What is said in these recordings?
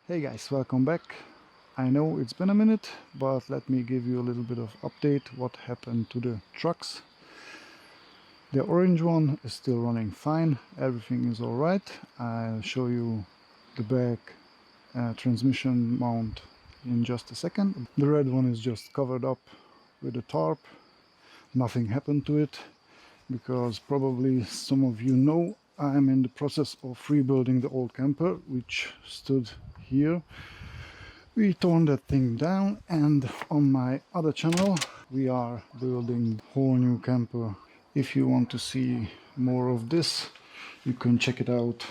Hey guys, welcome back. I know it's been a minute, but let me give you a little bit of update what happened to the trucks. The orange one is still running fine, everything is alright. I'll show you the back transmission mount in just a second. The red one is just covered up with a tarp. Nothing happened to it because probably some of you know I'm in the process of rebuilding the old camper which stood here. We torn that thing down, and on my other channel we are building a whole new camper. If you want to see more of this, you can check it out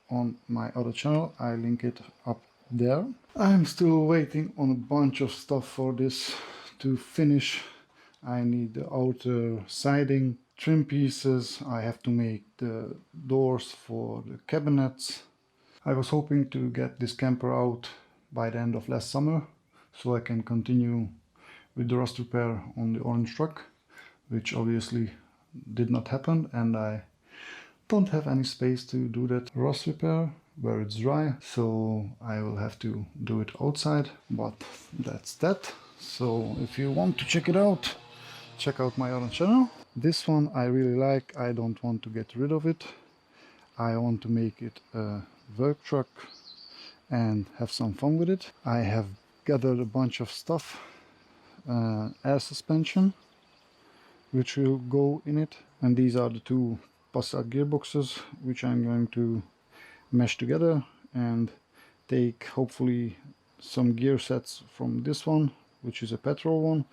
on my other channel. I link it up there. I'm still waiting on a bunch of stuff for this to finish. I need the outer siding, trim pieces. I have to make the doors for the cabinets. I was hoping to get this camper out by the end of last summer so I can continue with the rust repair on the orange truck, which obviously did not happen, and I don't have any space to do that rust repair where it's dry, so I will have to do it outside, but that's that. So if you want to check it out, check out my other channel. This one I really like. I don't want to get rid of it. I want to make it a work truck and have some fun with it. I have gathered a bunch of stuff, air suspension which will go in it, and these are the two Passat gearboxes which I'm going to mesh together and take hopefully some gear sets from this one, which is a petrol one,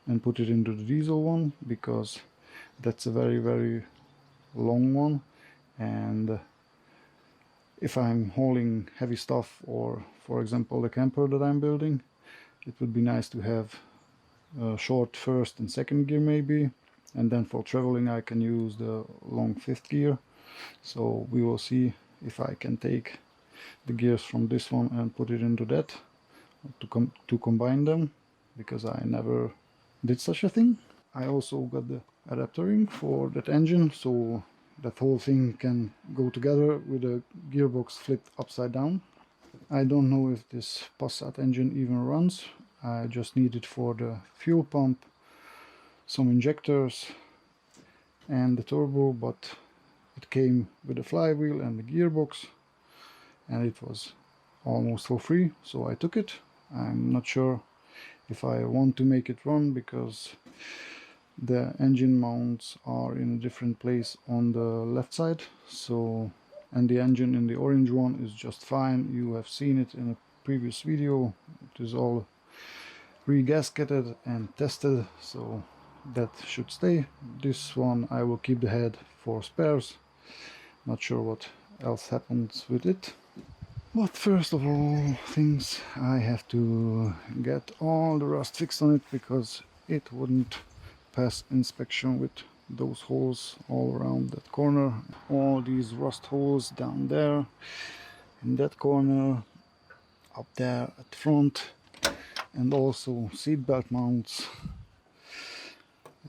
and put it into the diesel one, because that's a very long one, and if I'm hauling heavy stuff, or for example the camper that I'm building, it would be nice to have a short first and second gear maybe, and then for traveling I can use the long fifth gear. So we will see if I can take the gears from this one and put it into that to combine them, because I never did such a thing. I also got the adapter ring for that engine, so that whole thing can go together with the gearbox flipped upside down. I don't know if this Passat engine even runs. I just need it for the fuel pump, some injectors and the turbo, but it came with the flywheel and the gearbox, and it was almost for free, so I took it. I'm not sure if I want to make it run, because the engine mounts are in a different place on the left side, so, and the engine in the orange one is just fine. You have seen it in a previous video. It is all re-gasketed and tested, so that should stay. This one I will keep the head for spares. Not sure what else happens with it. But first of all things, I have to get all the rust fixed on it, because it wouldn't pass inspection with those holes all around that corner. All these rust holes down there, in that corner, up there at the front, and also seat belt mounts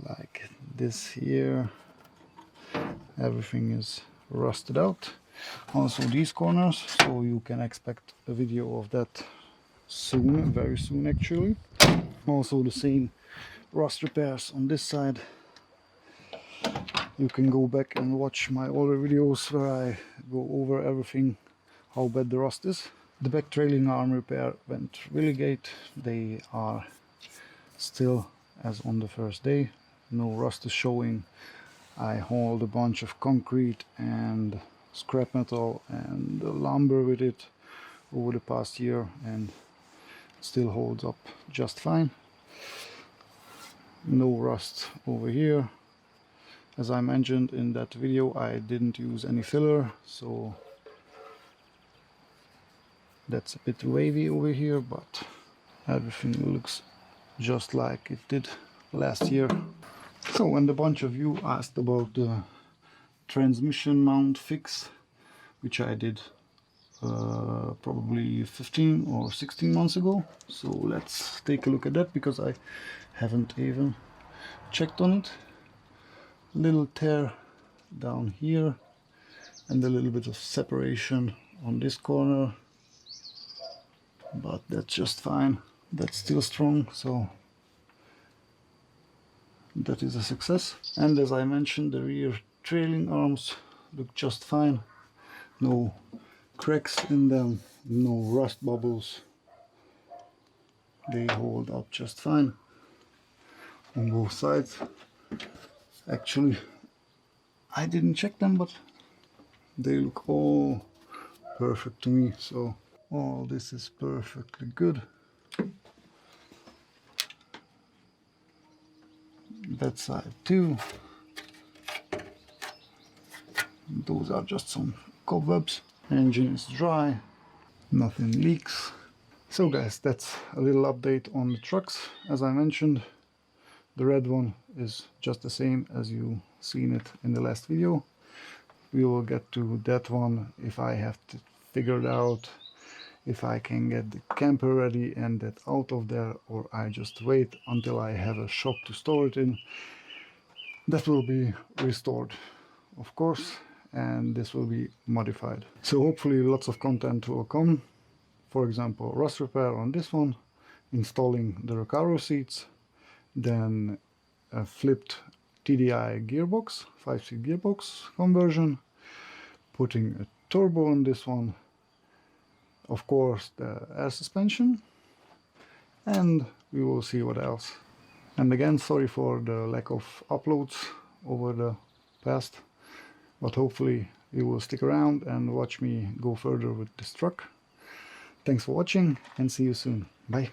like this here. Everything is rusted out. Also these corners, so you can expect a video of that soon, very soon actually. Also the same rust repairs on this side. You can go back and watch my older videos where I go over everything, how bad the rust is. The back trailing arm repair went really great. They are still as on the first day. No rust is showing. I hauled a bunch of concrete and scrap metal and lumber with it over the past year, and it still holds up just fine. No rust over here. As I mentioned in that video, I didn't use any filler, so that's a bit wavy over here, but everything looks just like it did last year. So, when a bunch of you asked about the transmission mount fix, which I did probably 15 or 16 months ago, so let's take a look at that, because I haven't even checked on it. Little tear down here and a little bit of separation on this corner. but that's just fine. That's still strong, so that is a success. And as I mentioned, the rear trailing arms look just fine. No cracks in them, no rust bubbles. They hold up just fine on both sides. Actually, I didn't check them, but they look all perfect to me, so all this is perfectly good. That side too. Those are just some cobwebs. Engine is dry, nothing leaks. So guys, that's a little update on the trucks. As I mentioned, the red one is just the same as you seen it in the last video. We will get to that one if I have to figure it out if I can get the camper ready and that out of there, or I just wait until I have a shop to store it in. That will be restored, of course, and this will be modified. So hopefully lots of content will come. For example, rust repair on this one, installing the Recaro seats, then a flipped TDI gearbox, 5-seat gearbox conversion, putting a turbo on this one, of course the air suspension, and we will see what else. And again, sorry for the lack of uploads over the past, but hopefully you will stick around and watch me go further with this truck. Thanks for watching and see you soon. Bye.